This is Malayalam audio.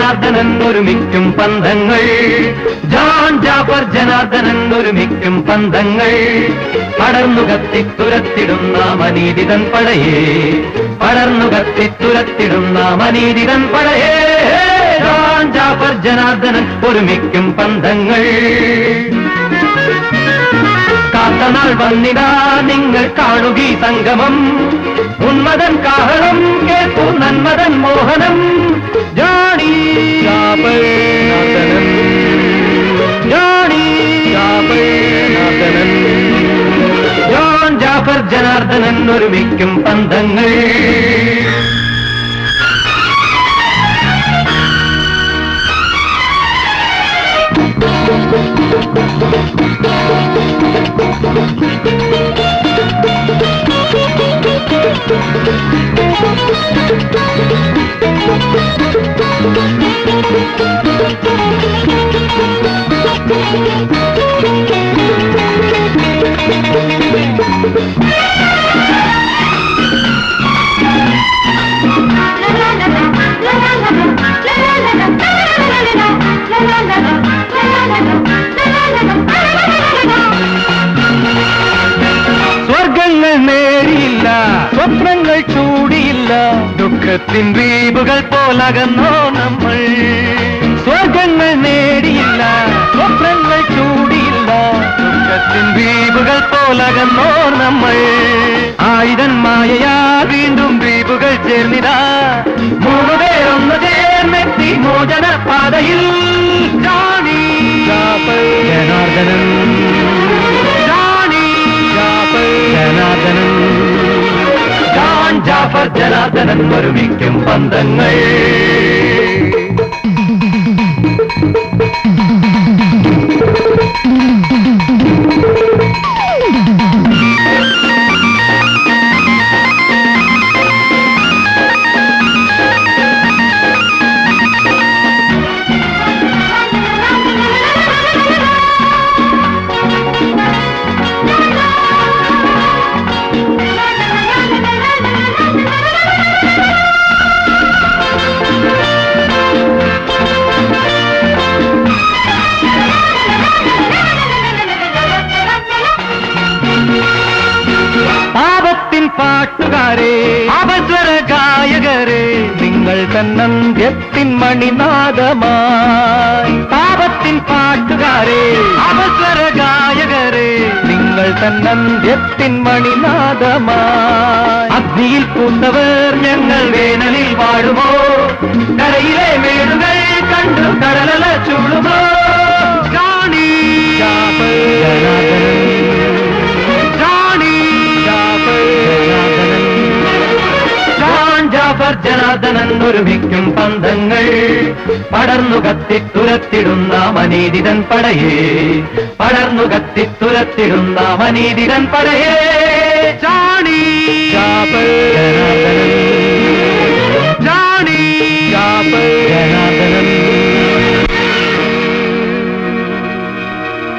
ജനാർദ്ദനൻ ഒരുമിക്കും പന്തങ്ങൾ, ജോൺ ജാഫർ ജനാർദ്ദനൻ ഒരുമിക്കും പന്തങ്ങൾ. പടർന്നു കത്തിത്തുരത്തിടുന്ന അനീതിതൻ പടയേ, പടർന്നു കത്തിത്തുരത്തിടുന്ന അനീതിതൻ പടയേ. ജോൺ ജാഫർ ജനാർദ്ദനൻ ഒരുമിക്കും പന്തങ്ങൾ. കാത്തനാൾ വന്നിടാ നിങ്ങൾ കാണുകീ സംഗമം, ഉന്മദൻ കാഹളം കേൾക്കൂ നന്മദൻ മോഹനം. Johnny Jaffer Janardhanan, Johnny Jaffer Janardhanan, John Jaffer Janardhanan ഒരുമിക്കും പന്തങ്ങൾ. സ്വർഗങ്ങൾ നേടിയില്ല, സ്വപ്നങ്ങൾ ചൂടിയില്ല, ദുഃഖത്തിൻ ദ്വീപുകൾ പോലകന്നോ നമ്മൾ. സ്വർഗങ്ങൾ നേടിയില്ല, സ്വപ്നങ്ങൾ ചൂടിയില്ല, ദുഃഖത്തിൻ ദ്വീപുകൾ പോലകന്നോ നമ്മൾ. ആയുധൻ മായയാ വീണ്ടും ദ്വീപുകൾ ചേർന്നിതാ, മൂന്നുപേരൊന്നു ചേർന്നെത്തി മോചന പാതയിൽ. Johnny Jaffer Janardhanan, Johnny Jaffer Janardhanan, John Jaffer Janardhanan ഒരുമിക്കും പന്തങ്ങൾ. പാട്ടുകാരെ അപസ്വര ഗായകരെ, നിങ്ങൾ തന്നന്ത്യത്തിൻ മണിനാദമായി. പാപത്തിൻ പാട്ടുകാരെ അപസ്വര ഗായകരെ, നിങ്ങൾ തന്നന്ത്യത്തിൻ മണിനാദമായി. അഗ്നിയിൽ പൂത്തവർ ഞങ്ങൾ വേനലിൽ വാഴുമോ, കരയിലെ മേടുകൾ കണ്ടു കടലല ചൂടുമോ. ജോണി ജാഫർ ജനാർദ്ദനൻ, ജാഫർ ജനാർദ്ദനൻ ഒരുമിക്കും പന്തങ്ങൾ. പടർന്നു കത്തിത്തുരത്തിടുന്ന അനീതിതൻ പടയേ, പടർന്നു കത്തിത്തുരത്തിടുന്ന അനീതിതൻ പടയേ.